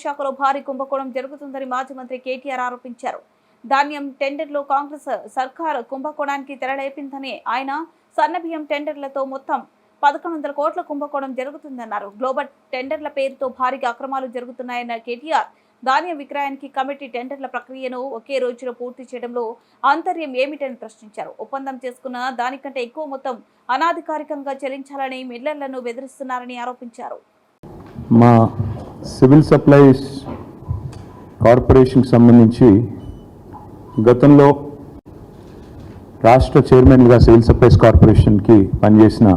శాఖలో భారీ కుంభకోణం జరుగుతుందని మాజీ మంత్రి కేటీఆర్ ఆరోపించారు. ధాన్యం టెండర్లో కాంగ్రెస్ సర్కారు కుంభకోణానికి తెరలేపిందని ఆయన సన్నబియ్యం టెండర్లతో మొత్తం 1100 కోట్ల కుంభకోణం జరుగుతుందన్నారు. గ్లోబల్ టెండర్ల పేరుతో భారీగా అక్రమాలు జరుగుతున్నాయన్న కేటీఆర్ ధాన్యం విక్రయానికి కమిటీ టెండర్ల ప్రక్రియను ఒకే రోజులో పూర్తి చేయడంలో ఆంతర్యం ఏమిటని ప్రశ్నించారు. ఒప్పందం చేసుకున్న దానికంటే ఎక్కువ మొత్తం అనాధికారికంగా చెల్లించాలని మిల్లర్లను బెదిరిస్తున్నారని ఆరోపించారు. మా సివిల్ సప్లైస్ కార్పొరేషన్కి సంబంధించి గతంలో రాష్ట్ర చైర్మన్గా సివిల్ సప్లైస్ కార్పొరేషన్కి పనిచేసిన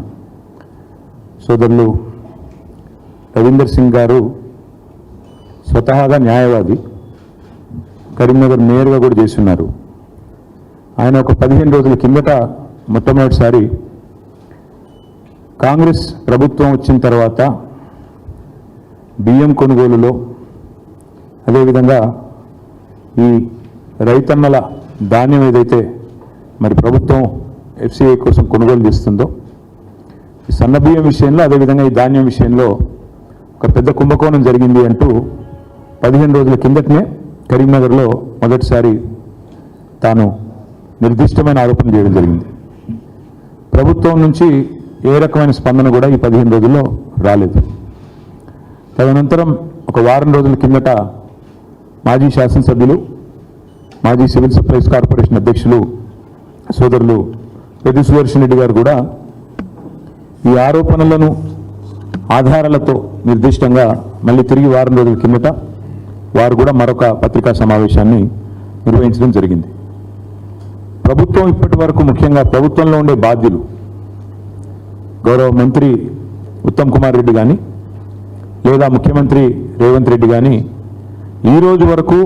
సోదరులు రవీందర్ సింగ్ గారు స్వతహాగా న్యాయవాది, కరీంనగర్ మేయర్గా కూడా చేస్తున్నారు. ఆయన ఒక 15 రోజుల కిందట మొట్టమొదటిసారి కాంగ్రెస్ ప్రభుత్వం వచ్చిన తర్వాత బియ్యం కొనుగోలులో, అదేవిధంగా ఈ రైతన్నల ధాన్యం ఏదైతే మరి ప్రభుత్వం ఎఫ్సిఐ కోసం కొనుగోలు చేస్తుందో, ఈ సన్న బియ్యం విషయంలో, అదేవిధంగా ఈ ధాన్యం విషయంలో ఒక పెద్ద కుంభకోణం జరిగింది అంటూ 15 రోజుల కిందటనే కరీంనగర్లో మొదటిసారి తాను నిర్దిష్టమైన ఆరోపణ చేయడం జరిగింది. ప్రభుత్వం నుంచి ఏ రకమైన స్పందన కూడా ఈ 15 రోజుల్లో రాలేదు. తదనంతరం ఒక వారం రోజుల కిందట మాజీ శాసనసభ్యులు, మాజీ సివిల్ సప్లైస్ కార్పొరేషన్ అధ్యక్షులు సోదరులు పెద్ది సుదర్శన్ రెడ్డి గారు కూడా ఈ ఆరోపణలను ఆధారాలతో నిర్దిష్టంగా మళ్ళీ తిరిగి వారం రోజుల కిందట వారు కూడా మరొక పత్రికా సమావేశాన్ని నిర్వహించడం జరిగింది. ప్రభుత్వం ఇప్పటి వరకు, ముఖ్యంగా ప్రభుత్వంలో ఉండే బాధ్యులు, గౌరవ మంత్రి ఉత్తమ్ కుమార్ రెడ్డి కానీ లేదా ముఖ్యమంత్రి రేవంత్ రెడ్డి కానీ ఈ రోజు వరకు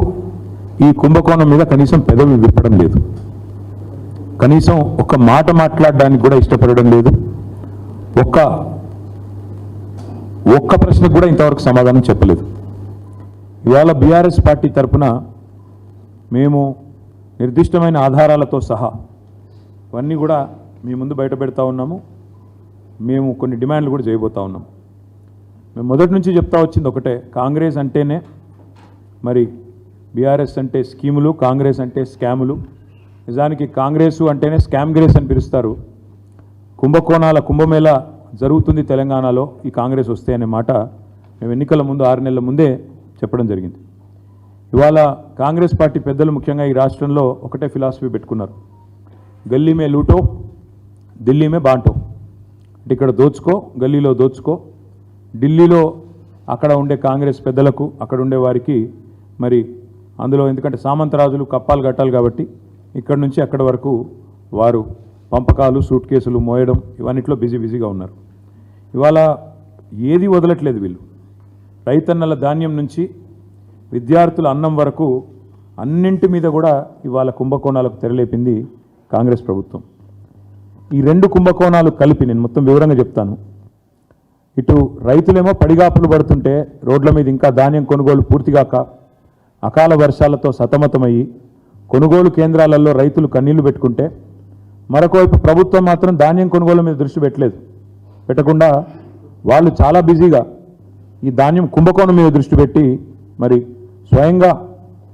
ఈ కుంభకోణం మీద కనీసం పెదవి విప్పడం లేదు. కనీసం ఒక్క మాట మాట్లాడడానికి కూడా ఇష్టపడడం లేదు. ఒక్క ప్రశ్నకు కూడా ఇంతవరకు సమాధానం చెప్పలేదు. ఇవాళ బీఆర్ఎస్ పార్టీ తరఫున మేము నిర్దిష్టమైన ఆధారాలతో సహా ఇవన్నీ కూడా మీ ముందు బయట పెడతా ఉన్నాము. మేము కొన్ని డిమాండ్లు కూడా చేయబోతా ఉన్నాము. మేము మొదటి నుంచి చెప్తా వచ్చింది ఒకటే, కాంగ్రెస్ అంటేనే మరి బీఆర్ఎస్ అంటే స్కీములు, కాంగ్రెస్ అంటే స్కాములు. నిజానికి కాంగ్రెస్ అంటేనే స్కామ్ గ్రేస్ అని పిలుస్తారు. కుంభకోణాల కుంభమేళ జరుగుతుంది తెలంగాణలో ఈ కాంగ్రెస్ వస్తే అనే మాట మేము ఎన్నికల ముందు 6 నెలల ముందే చెప్పడం జరిగింది. ఇవాళ కాంగ్రెస్ పార్టీ పెద్దలు ముఖ్యంగా ఈ రాష్ట్రంలో ఒకటే ఫిలాసఫీ పెట్టుకున్నారు, గల్లీ మే లూటో ఢిల్లీ మే బాంటో. అంటే ఇక్కడ దోచుకో, గల్లీలో దోచుకో, ఢిల్లీలో అక్కడ ఉండే కాంగ్రెస్ పెద్దలకు, అక్కడ ఉండే వారికి మరి అందులో ఎందుకంటే సామంతరాజులు కప్పాలు కట్టాలి కాబట్టి ఇక్కడ నుంచి అక్కడ వరకు వారు పంపకాలు, సూట్ కేసులు మోయడం ఇవన్నిట్లో బిజీగా ఉన్నారు. ఇవాళ ఏది వదలట్లేదు వీళ్ళు. రైతన్నల ధాన్యం నుంచి విద్యార్థుల అన్నం వరకు అన్నింటి మీద కూడా ఇవాళ కుంభకోణాలకు తెరలేపింది కాంగ్రెస్ ప్రభుత్వం. ఈ 2 కుంభకోణాలు కలిపి నేను మొత్తం వివరంగా చెప్తాను. ఇటు రైతులేమో పడిగాపులు పడుతుంటే రోడ్ల మీద ఇంకా ధాన్యం కొనుగోలు పూర్తిగాక అకాల వర్షాలతో సతమతమయ్యి కొనుగోలు కేంద్రాలలో రైతులు కన్నీళ్లు పెట్టుకుంటే, మరొకవైపు ప్రభుత్వం మాత్రం ధాన్యం కొనుగోలు మీద దృష్టి పెట్టకుండా వాళ్ళు చాలా బిజీగా ఈ ధాన్యం కుంభకోణం మీద దృష్టి పెట్టి మరి స్వయంగా